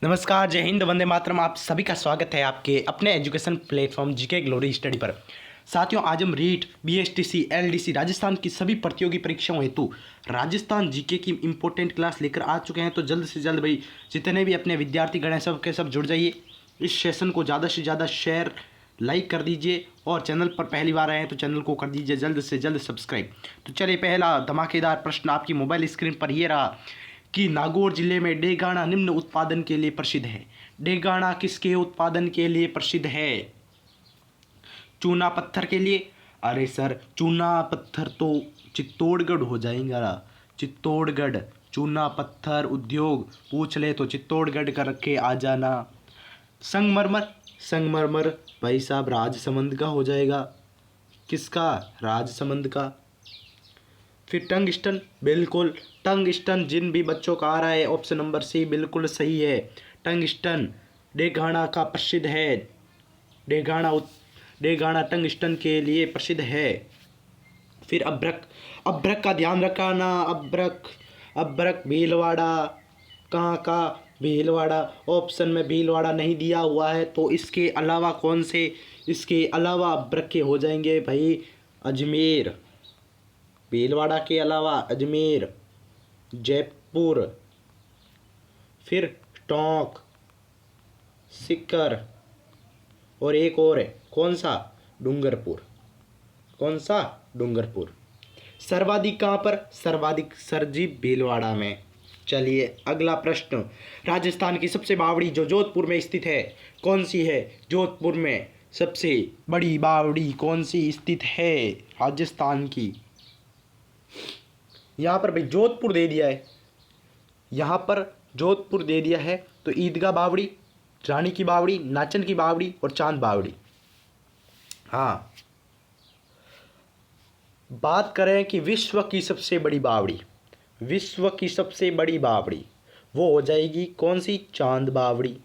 नमस्कार, जय हिंद, वंदे मातरम। आप सभी का स्वागत है आपके अपने education platform GK glory study पर। साथियों, आज हम रीट, बीएसटीसी, एलडीसी, राजस्थान की सभी प्रतियोगी परीक्षाओं हेतु राजस्थान जीके की इंपॉर्टेंट क्लास लेकर आ चुके हैं। तो जल्द से जल्द भाई जितने भी अपने विद्यार्थी गण हैं सब के सब जुड़ जाइए। इस सेशन को ज़्यादा से ज़्यादा शेयर, लाइक कर दीजिए और चैनल पर पहली बार आए हैं तो चैनल को कर दीजिए जल्द से जल्द सब्सक्राइब। तो चलिए, पहला धमाकेदार प्रश्न आपकी मोबाइल स्क्रीन पर ये रहा कि नागौर जिले में डेगाना निम्न उत्पादन के लिए प्रसिद्ध है। डेगाना किसके उत्पादन के लिए प्रसिद्ध है? चूना पत्थर के लिए। अरे सर, चूना पत्थर तो चित्तौड़गढ़ हो जाएगा। चित्तौड़गढ़ चूना पत्थर उद्योग पूछ ले तो चित्तौड़गढ़ करके आ जाना। संगमरमर, संगमरमर भाई साहब राजसमंद का हो जाएगा। किसका? राजसमंद का। फिर टंगस्टन, बिल्कुल टंगस्टन जिन भी बच्चों का आ रहा है ऑप्शन नंबर सी बिल्कुल सही है। टंगस्टन डेगाना का प्रसिद्ध है। डेगाना टंगस्टन के लिए प्रसिद्ध है। फिर अभ्रक, अभ्रक का ध्यान रखना। अभ्रक, अभ्रक भीलवाड़ा। कहाँ का? भीलवाड़ा। ऑप्शन में भीलवाड़ा नहीं दिया हुआ है तो इसके अलावा कौन से, इसके अलावा अभ्रक के हो जाएंगे भाई अजमेर। भीलवाड़ा के अलावा अजमेर, जयपुर, फिर टोंक, सीकर और एक और है, कौन सा? डूंगरपुर। कौन सा? डूंगरपुर। सर्वाधिक कहाँ पर? सर्वाधिक सरजी भीलवाड़ा में। चलिए अगला प्रश्न। राजस्थान की सबसे बावड़ी जो जोधपुर में स्थित है कौन सी है? जोधपुर में सबसे बड़ी बावड़ी कौन सी स्थित है राजस्थान की? यहाँ पर भाई जोधपुर दे दिया है, यहाँ पर जोधपुर दे दिया है तो ईदगाह बावड़ी, रानी की बावड़ी, नाचन की बावड़ी और चांद बावड़ी। हाँ, बात करें कि विश्व की सबसे बड़ी बावड़ी, विश्व की सबसे बड़ी बावड़ी वो हो जाएगी कौन सी? चांद बावड़ी।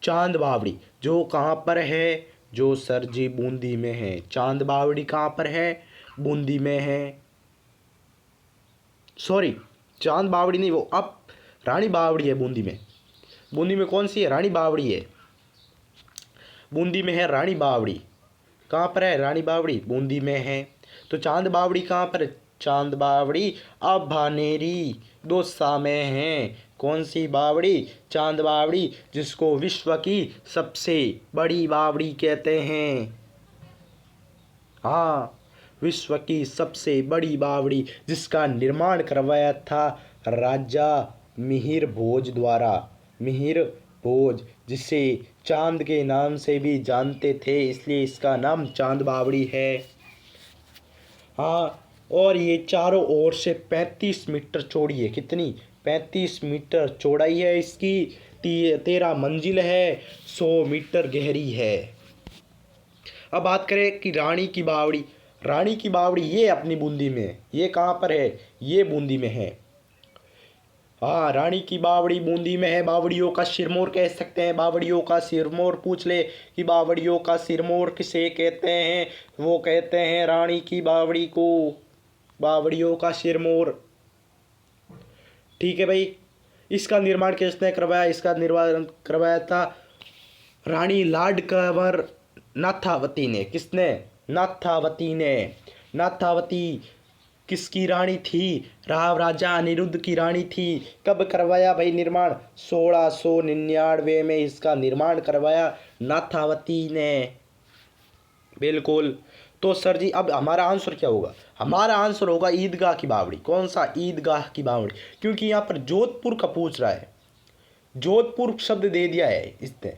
चांद बावड़ी जो कहाँ पर है? जो सर जी बूंदी में है। चांद बावड़ी कहाँ पर है? बूंदी में है। सॉरी, चांद बावड़ी नहीं, वो अब रानी बावड़ी है बूंदी में। बूंदी में कौन सी है? रानी बावड़ी है। बूंदी में है रानी बावड़ी। कहाँ पर है रानी बावड़ी? बूंदी में है। तो चांद बावड़ी कहाँ पर? चांद बावड़ी अब भानेरी दौसा में है। कौन सी बावड़ी? चांद बावड़ी, जिसको विश्व की सबसे बड़ी बावड़ी कहते हैं। हाँ, विश्व की सबसे बड़ी बावड़ी जिसका निर्माण करवाया था राजा मिहिर भोज द्वारा। मिहिर भोज, जिसे चांद के नाम से भी जानते थे, इसलिए इसका नाम चांद बावड़ी है। हाँ, और ये चारों ओर से 35 मीटर चौड़ी है। कितनी? 35 मीटर चौड़ाई है इसकी। 13 मंजिल है। 100 मीटर गहरी है। अब बात करें कि रानी की बावड़ी, रानी की बावड़ी ये अपनी बूंदी में है। ये कहाँ पर है? ये बूंदी में है। हाँ, रानी की बावड़ी बूंदी में है। बावड़ियों का सिरमौर कह सकते हैं। बावड़ियों का सिरमौर पूछ ले कि बावड़ियों का सिरमौर किसे कहते हैं? वो कहते हैं रानी की बावड़ी को बावड़ियों का सिरमौर। ठीक है भाई, इसका निर्माण किसने करवाया? इसका निर्माण करवाया था रानी लाड कंवर नाथावती ने। किसने? नाथावती ने। नाथावती किसकी रानी थी? राजा अनिरुद्ध की रानी थी। कब करवाया भाई निर्माण? 1699 में इसका निर्माण करवाया नाथावती ने। बिल्कुल। तो सर जी अब हमारा आंसर क्या होगा? हमारा आंसर होगा ईदगाह की बावड़ी। कौन सा? ईदगाह की बावड़ी, क्योंकि यहाँ पर जोधपुर का पूछ रहा है। जोधपुर शब्द दे दिया है इसने,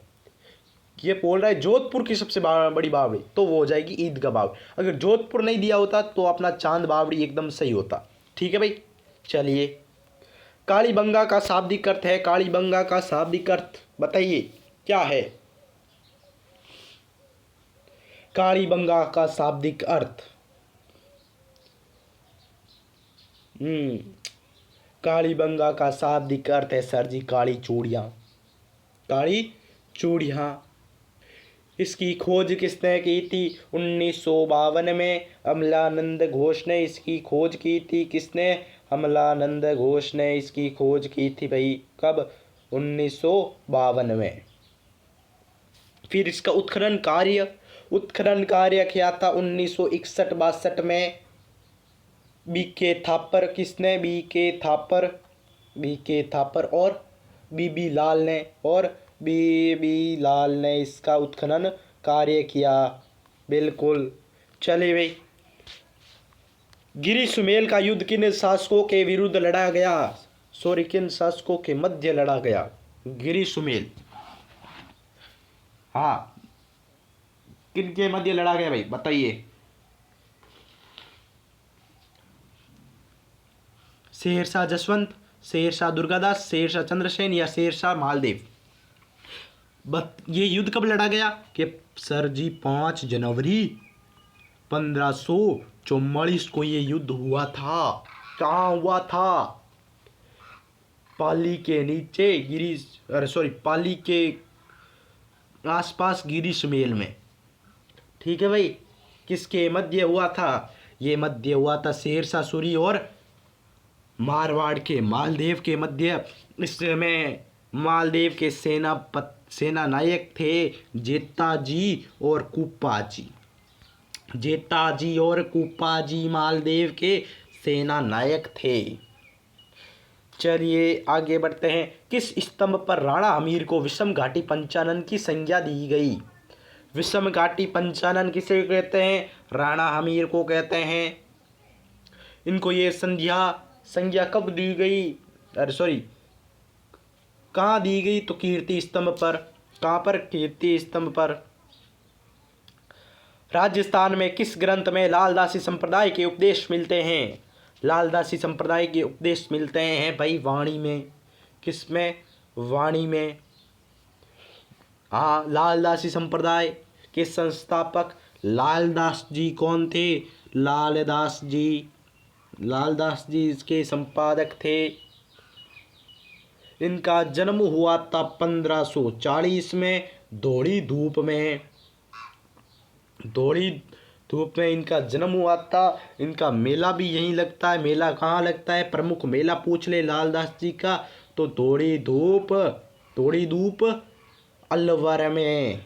ये बोल रहा है जोधपुर की सबसे बड़ी बावड़ी, तो वो हो जाएगी ईदगाह बावड़ी। अगर जोधपुर नहीं दिया होता तो अपना चांद बावड़ी एकदम सही होता। ठीक है भाई। चलिए, कालीबंगा का शाब्दिक अर्थ है। कालीबंगा का शाब्दिक अर्थ बताइए क्या है? कालीबंगा का शाब्दिक अर्थ, कालीबंगा का शाब्दिक अर्थ है सर जी काली चूड़ियाँ। काली चूड़ियाँ। इसकी खोज किसने की थी? 1952 में अमलानंद घोष ने इसकी खोज की थी। किसने? अमलानंद घोष ने इसकी खोज की थी भाई। कब? 1952 में। फिर इसका उत्खनन कार्य किया था 1961-62 में बीके थापर। किसने? बीके थापर और बीबी लाल ने इसका उत्खनन कार्य किया। बिल्कुल। चलिए भाई, गिरी सुमेल का युद्ध किन शासकों के विरुद्ध लड़ा गया? सॉरी, किन शासकों के मध्य लड़ा गया? गिरी सुमेल। हाँ, किन के मध्य लड़ा गया भाई, बताइए। शेरशाह जसवंत, शेरशाह दुर्गादास, शेरशाह चंद्रसेन या शेरशाह मालदेव? ये युद्ध कब लड़ा गया? कि सर जी 5 जनवरी 1544 को ये युद्ध हुआ था। कहाँ हुआ था? पाली के नीचे पाली के आसपास गिरी सुमेल में। ठीक है भाई। किसके मध्य हुआ था? ये मध्य हुआ था शेरशाह सूरी और मारवाड़ के मालदेव के मध्य। इसमें मालदेव के सेना नायक थे जेताजी और कुप्पा जी मालदेव के सेना नायक थे। चलिए आगे बढ़ते हैं। किस स्तंभ पर राणा हमीर को विषम घाटी पंचानन की संज्ञा दी गई? विषम घाटी पंचानन किसे कहते हैं? राणा हमीर को कहते हैं। इनको ये संज्ञा कब दी गई? कहाँ दी गई? तो कीर्ति स्तंभ पर। कहाँ पर? कीर्ति स्तंभ पर। राजस्थान में किस ग्रंथ में लालदासी संप्रदाय के उपदेश मिलते हैं? लालदासी संप्रदाय के उपदेश मिलते हैं भाई वाणी में। किसमें? वाणी में। हाँ, लालदासी संप्रदाय के संस्थापक लालदास जी कौन थे? लालदास जी इसके संपादक थे। इनका जन्म हुआ था 1540 में धौड़ी धूप में इनका जन्म हुआ था। इनका मेला भी यहीं लगता है। मेला कहाँ लगता है? प्रमुख मेला पूछ ले लालदास जी का तो धौड़ी धूप अलवर में।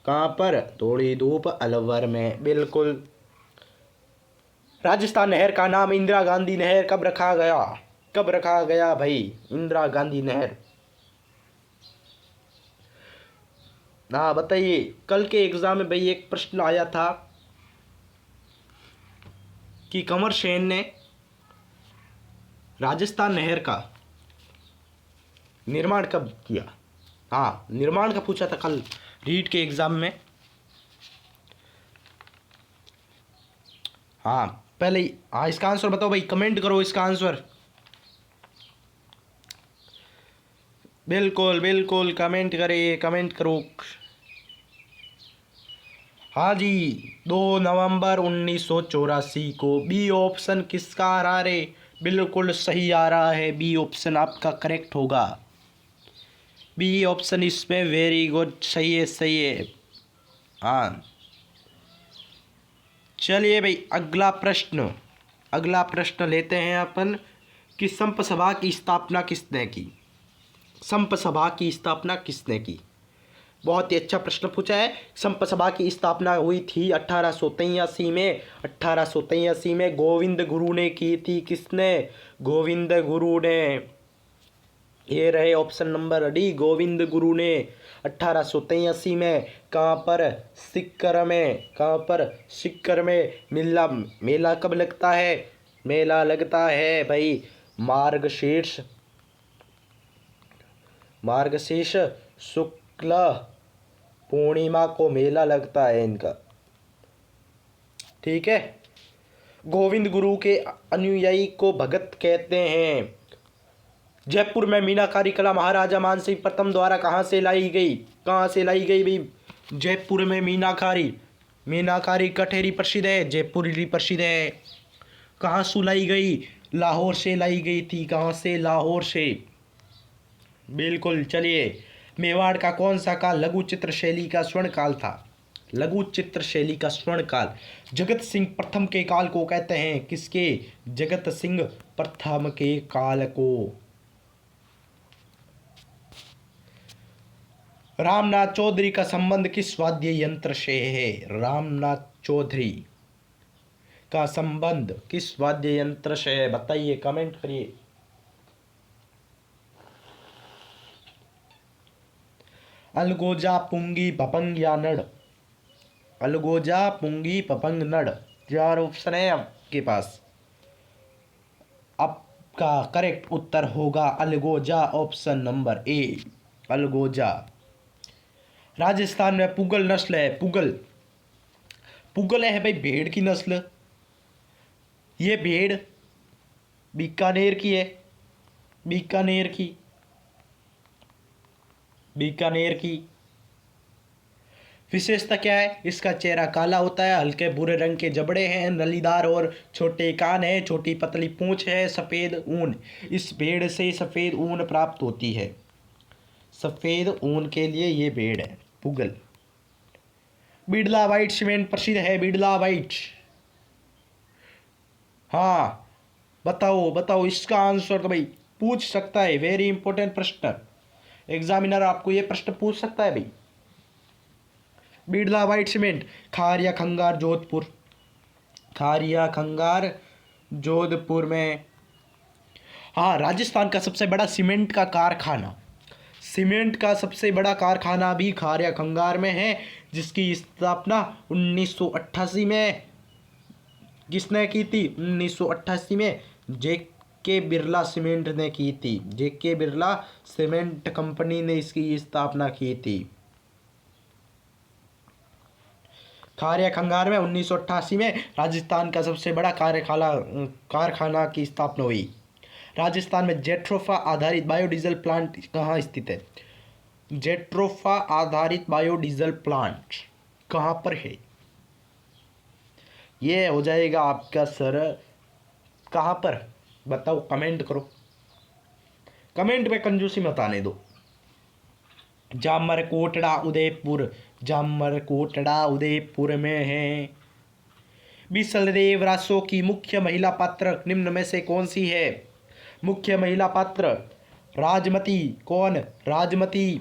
कहाँ पर? धौड़ी धूप अलवर में। बिल्कुल। राजस्थान नहर का नाम इंदिरा गांधी नहर कब रखा गया भाई? इंदिरा गांधी नहर। हाँ बताइए। कल के एग्जाम में भाई एक प्रश्न आया था कि कंवर सेन ने राजस्थान नहर का निर्माण कब किया? हाँ, निर्माण का पूछा था कल रीट के एग्जाम में। हाँ पहले इसका आंसर बताओ भाई, कमेंट करो इसका आंसर। बिल्कुल कमेंट करो। हाँ जी, 2 नवंबर 1984 को। बी ऑप्शन किसका आ रहा है? बिल्कुल सही आ रहा है। बी ऑप्शन आपका करेक्ट होगा। बी ऑप्शन इसमें वेरी गुड, सही है। हाँ चलिए भाई, अगला प्रश्न लेते हैं अपन कि संप सभा की स्थापना किसने की? बहुत ही अच्छा प्रश्न पूछा है। संप सभा की स्थापना हुई थी 1883 में। 1883 में गोविंद गुरु ने की थी। किसने? गोविंद गुरु ने। ये रहे option number D, Govind Guru ने 1883 में। कहाँ पर? सिक्कर में। मेला कब लगता है? मेला लगता है भाई मार्गशीर्ष शुक्ल पूर्णिमा को मेला लगता है इनका। ठीक है। गोविंद गुरु के अनुयायी को भगत कहते हैं। जयपुर में मीनाकारी कला महाराजा मानसिंह प्रथम द्वारा कहाँ से लाई गई भाई? जयपुर में मीनाकारी कठेरी प्रसिद्ध है, जयपुरी प्रसिद्ध है। कहाँ से लाई गई? लाहौर से लाई गई थी। कहाँ से? लाहौर से। बिल्कुल। चलिए, मेवाड़ का कौन सा काल लघु चित्र शैली का स्वर्ण काल था? जगत सिंह प्रथम के काल को कहते हैं। किसके? जगत सिंह प्रथम के काल को। रामनाथ चौधरी का संबंध किस वाद्य यंत्र से है? रामनाथ चौधरी का संबंध किस वाद्य यंत्र से है? बताइए, कमेंट करिए। अलगोजा, पुंगी, पपंग या नड़? अलगोजा, पुंगी, पपंग, नड़, चार ऑप्शन है आपके पास। आपका करेक्ट उत्तर होगा अलगोजा, ऑप्शन नंबर ए, अलगोजा। राजस्थान में पुगल नस्ल है, पुगल, पुगल है भाई भेड़ की नस्ल। ये भेड़ बीकानेर की है, बीकानेर की, बीकानेर की। विशेषता क्या है? इसका चेहरा काला होता है, हल्के भूरे रंग के जबड़े हैं, नलीदार और छोटे कान हैं, छोटी पतली पूंछ है, सफ़ेद ऊन। इस भेड़ से सफ़ेद ऊन प्राप्त होती है, सफ़ेद ऊन के लिए ये भेड़ है पुगल। बिड़ला व्हाइट सीमेंट प्रसिद्ध है, बिड़ला व्हाइट। हाँ, बताओ बताओ इसका आंसर तो भाई पूछ सकता है, वेरी इंपॉर्टेंट प्रश्न, एग्जामिनर आपको ये प्रश्न पूछ सकता है भाई। बिड़ला व्हाइट सीमेंट, खारिया खंगार जोधपुर, खारिया खंगार जोधपुर में। हाँ, राजस्थान का सबसे बड़ा सीमेंट का कारखाना, सीमेंट का सबसे बड़ा कारखाना भी खारिया खंगार में है, जिसकी स्थापना 1988 में किसने की थी? 1988 में जेके बिरला सीमेंट ने की थी, जेके बिरला सीमेंट कंपनी ने इसकी स्थापना की थी। खारिया खंगार में 1988 में राजस्थान का सबसे बड़ा कारखाना की स्थापना हुई। राजस्थान में जेट्रोफा आधारित बायोडीजल प्लांट कहाँ स्थित है? जेट्रोफा आधारित बायोडीजल प्लांट कहाँ पर है? ये हो जाएगा आपका सर, कहाँ पर? बताओ, कमेंट करो, कमेंट में कंजूसी मत आने दो। जामरकोटड़ा उदयपुर, जामरकोटड़ा उदयपुर में है। बिसलदेव रासो की मुख्य महिला पात्र निम्न में से कौन सी है? मुख्य महिला पात्र राजमती, कौन? राजमती।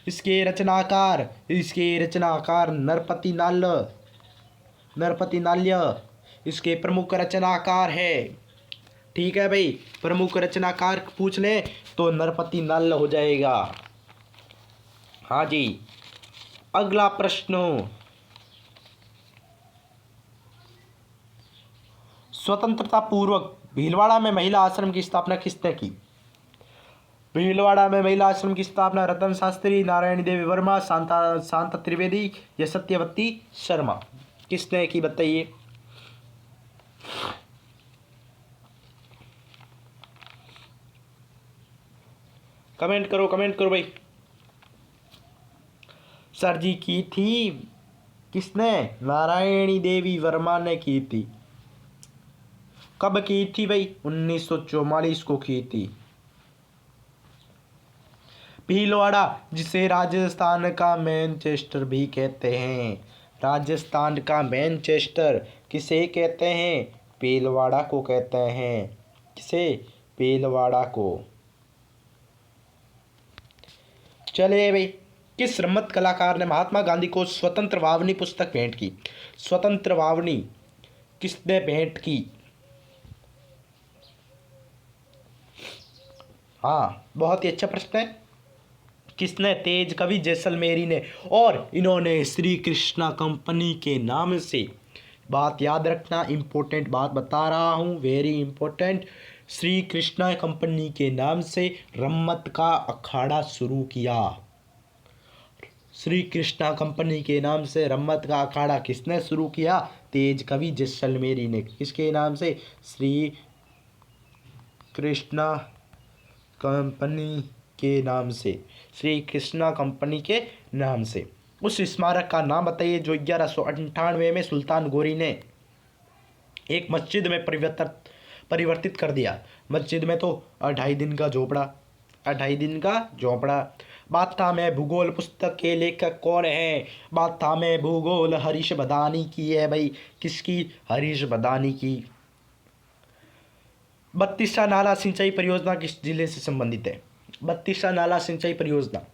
इसके रचनाकार नरपति नाल्य, नरपति नाल्य इसके प्रमुख रचनाकार है। ठीक है भाई, प्रमुख रचनाकार पूछ ले तो नरपति नाल्य हो जाएगा। हाँ जी, अगला प्रश्न, स्वतंत्रता पूर्वक भीलवाड़ा में महिला आश्रम की स्थापना किसने की? भीलवाड़ा में महिला आश्रम की स्थापना रतन शास्त्री, नारायणी देवी वर्मा, शांता त्रिवेदी या सत्यवती शर्मा, किसने की? बताइए। कमेंट करो, कमेंट करो भाई। सर जी की थी, किसने? नारायणी देवी वर्मा ने की थी। कब की थी भाई? 1944 को की थी। भीलवाड़ा, जिसे राजस्थान का मैनचेस्टर भी कहते हैं, राजस्थान का मैनचेस्टर किसे कहते हैं? भीलवाड़ा को कहते हैं। किसे? भीलवाड़ा को। चलिए भाई, किस रमत कलाकार ने महात्मा गांधी को स्वतंत्र वावनी पुस्तक भेंट की? स्वतंत्र वावनी किसने भेंट की? हाँ, बहुत ही अच्छा प्रश्न है। किसने? तेज कवि जैसलमेरी ने। और इन्होंने श्री कृष्णा कंपनी के नाम से, बात याद रखना, इंपॉर्टेंट बात बता रहा हूँ, very important, Shri Krishna company के नाम से रम्मत का अखाड़ा शुरू किया। श्री कृष्णा कंपनी के नाम से रम्मत का अखाड़ा किसने शुरू किया? तेज कवि जैसलमेरी ने। किसके नाम से? श्री कृष्णा कंपनी के नाम से, श्री कृष्णा कंपनी के नाम से। उस स्मारक का नाम बताइए जो 1198 में सुल्तान गोरी ने एक मस्जिद में परिवर्तित कर दिया। मस्जिद में तो 2.5 दिन का झोपड़ा, 2.5 दिन का झोपड़ा। बात में भूगोल पुस्तक के लेखक कौन है? बात में भूगोल हरीश बदानी की है भाई। किसकी? हरीश बदानी की। 32वां नाला सिंचाई परियोजना किस जिले से संबंधित है? 32वां नाला सिंचाई परियोजना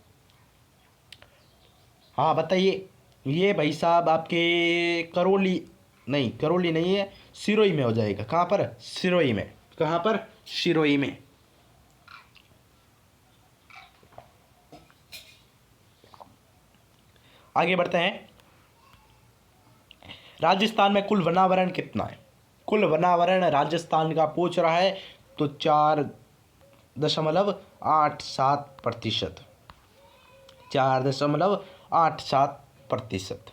हाँ बताइए। ये भाई साहब आपके करौली, नहीं करौली नहीं है, सिरोही में हो जाएगा। कहाँ पर? सिरोही में। कहाँ पर? सिरोही में। आगे बढ़ते हैं। राजस्थान में कुल वनावरण कितना है? कुल वनावरण राजस्थान का पूछ रहा है तो 4.87%। 4.87%।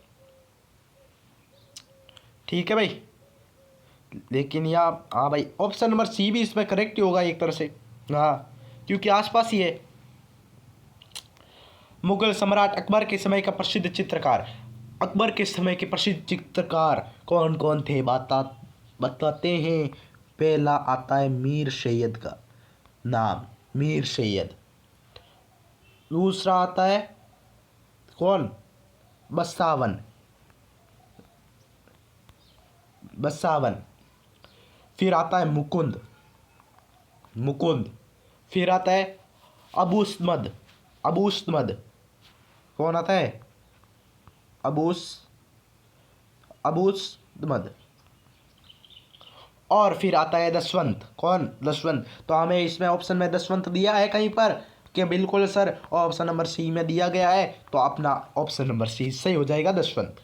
ठीक है भाई। लेकिन या हाँ भाई, ऑप्शन नंबर सी भी इसमें करेक्ट ही होगा एक तरह से। हाँ, क्योंकि आसपास ही है। मुगल सम्राट अकबर के समय का प्रसिद्ध चित्रकार, अकबर के समय के प्रसिद्ध चित्रकार कौन कौन थे बताते हैं। पहला आता है मीर सैयद का नाम, मीर सैयद। दूसरा आता है कौन? बसावन, बसावन। फिर आता है मुकुंद, मुकुंद। फिर आता है अबूस्मद, अबूस्मद। कौन आता है? अबूस अबूस्मद। और फिर आता है दसवंत। कौन? दसवंत। तो हमें इसमें ऑप्शन में दसवंत दिया है कहीं पर कि बिल्कुल सर ऑप्शन नंबर सी में दिया गया है, तो अपना ऑप्शन नंबर सी सही हो जाएगा, दसवंत।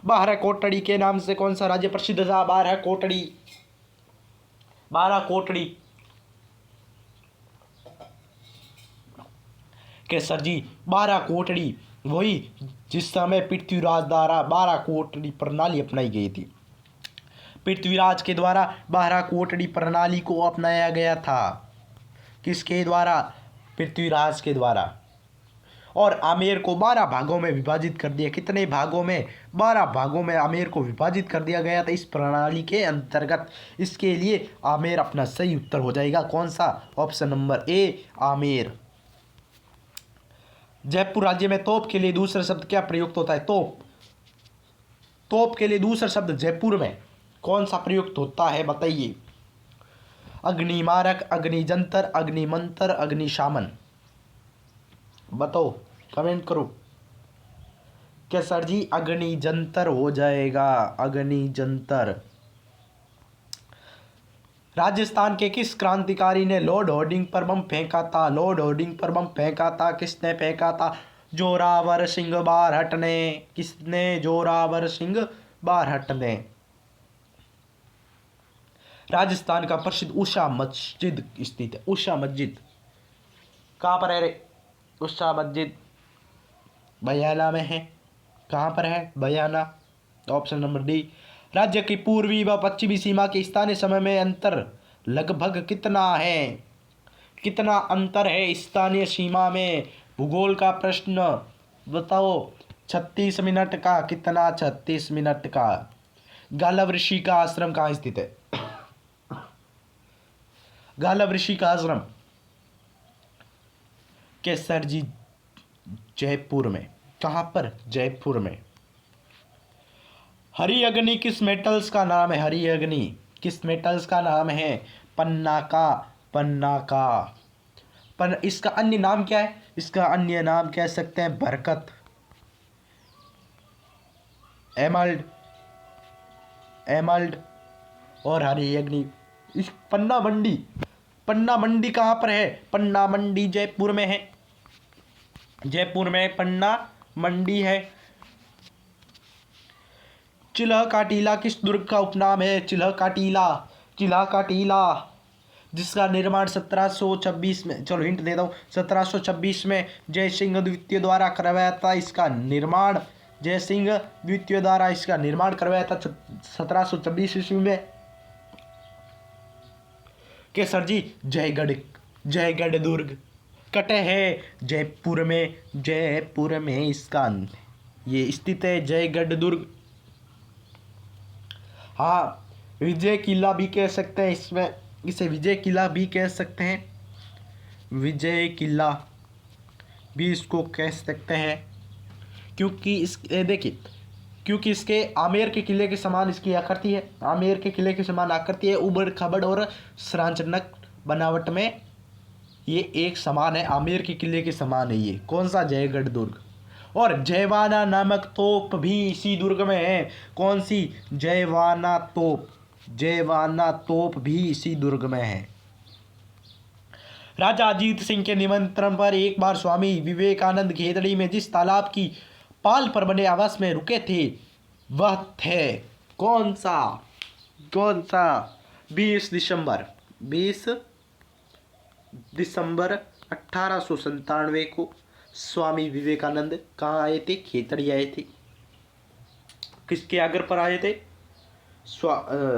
बारह कोटड़ी के नाम से कौन सा राज्य प्रसिद्ध था? बारह कोटड़ी, बारह कोटड़ी के सर जी, बारह कोटड़ी वही जिस समय पृथ्वीराज द्वारा बारह कोटड़ी प्रणाली अपनाई गई थी। पृथ्वीराज के द्वारा बारह कोटड़ी प्रणाली को अपनाया गया था। किसके द्वारा? पृथ्वीराज के द्वारा। और आमेर को 12 भागों में विभाजित कर दिया। कितने भागों में? 12 भागों में आमेर को विभाजित कर दिया गया था इस प्रणाली के अंतर्गत। इसके लिए आमेर अपना सही उत्तर हो जाएगा। कौन सा? Option number A, Amer. Jaipur राज्य में तोप के लिए दूसरा शब्द क्या प्रयुक्त होता है? तोप, तोप के लिए दूसरा शब्द जयपुर में कौन सा प्रयुक्त होता है बताइए। अग्निमारक, अग्निजंतर, अग्निमंत्र, अग्निशामन। बताओ, कमेंट करो। क्या सर जी? अग्निजंतर हो जाएगा, अग्निजंतर। राजस्थान के किस क्रांतिकारी ने लॉर्ड होर्डिंग पर बम फेंका था? लॉर्ड होर्डिंग पर बम फेंका था, किसने फेंका था? जोरावर सिंह बारहट ने। किसने? जोरावर सिंह बारहट ने। राजस्थान का प्रसिद्ध उषा मस्जिद स्थित है। उषा मस्जिद कहाँ पर है रे? उषा मस्जिद बयाना में है। कहाँ पर है? बयाना। Option number D. राज्य की पूर्वी व पश्चिमी सीमा के स्थानीय समय में अंतर लगभग कितना है? कितना अंतर है स्थानीय सीमा में? भूगोल का प्रश्न बताओ। 36 मिनट का। कितना? 36 मिनट का। गालव ऋषि का आश्रम कहाँ स्थित है? गालव ऋषि का आश्रम के सर जी जयपुर में। कहाँ पर? जयपुर में। हरी अग्नि किस मेटल्स का नाम है? हरी अग्नि किस मेटल्स का नाम है? पन्ना का, पन्ना का। पर इसका अन्य नाम क्या है? इसका अन्य नाम कह सकते हैं बरकत, एमल्ड, एमल्ड और हरी अग्नि। इस पन्ना मंडी, पन्ना मंडी कहाँ पर है? पन्ना मंडी जयपुर में है। जयपुर में पन्ना मंडी है। चिल्ह का टीला किस दुर्ग का उपनाम है? चिल्ह का टीला, चिल्ह का टीला जिसका निर्माण 1726 में, चलो हिंट देता हूँ, 1726 में जय सिंह द्वितीय द्वारा करवाया था इसका निर्माण। जय सिंह द्वितीय द्वारा इसका निर्माण करवाया था 1726 ईस्वी में। के सर जी जयगढ़, जयगढ़ दुर्ग कटे है जयपुर में। जयपुर में इसका ये स्थित है, जयगढ़ दुर्ग। हाँ, विजय किला भी कह सकते हैं इसमें, इसे विजय किला भी कह सकते हैं। विजय किला भी इसको कह सकते हैं क्योंकि इस देखिए, क्योंकि इसके आमेर के किले के समान इसकी आकृति है। आमेर के किले के समान आकृति है, उबड़ खबड़ और संरचनात्मक बनावट में ये एक समान है। आमेर के किले के समान है ये। कौन सा? जयगढ़ दुर्ग। और जयवाना नामक तोप भी इसी दुर्ग में है। कौन सी? जयवाना तोप। जयवाना तोप भी इसी दुर्ग में है। राजा अजीत सिंह के निमंत्रण पर एक बार स्वामी विवेकानंद खेतड़ी में जिस तालाब की पाल पर बने आवास में रुके थे वह थे कौन सा? कौन सा? 20 दिसंबर 1897 को स्वामी विवेकानंद कहाँ आए थे? खेतड़ी आए थे। किसके आग्रह पर आए थे?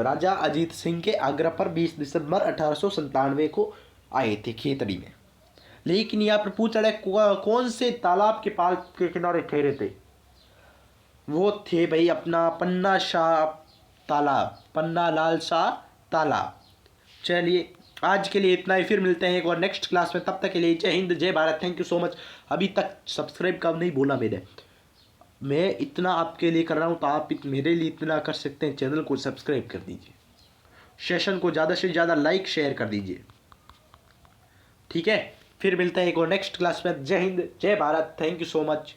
राजा अजीत सिंह के आग्रह पर 20 दिसंबर 1897 को आए थे खेतड़ी में। लेकिन यहाँ पर पूछा है कौन से तालाब के पाल के किनारे ठहरे थे? वो थे भाई अपना पन्ना शाह तालाब, पन्ना लाल शाह तालाब। चलिए आज के लिए इतना ही, फिर मिलते हैं एक और नेक्स्ट क्लास में। तब तक के लिए जय हिंद, जय Bharat, thank you so much. अभी तक सब्सक्राइब का नहीं बोला मैंने, मैं इतना आपके लिए कर रहा हूँ तो आप मेरे लिए इतना कर सकते हैं, चैनल को सब्सक्राइब कर दीजिए, सेशन को ज़्यादा से ज़्यादा लाइक शेयर कर दीजिए, ठीक है। फिर मिलते हैं एक और नेक्स्ट क्लास में। जय हिंद, जय Bharat, thank you so much.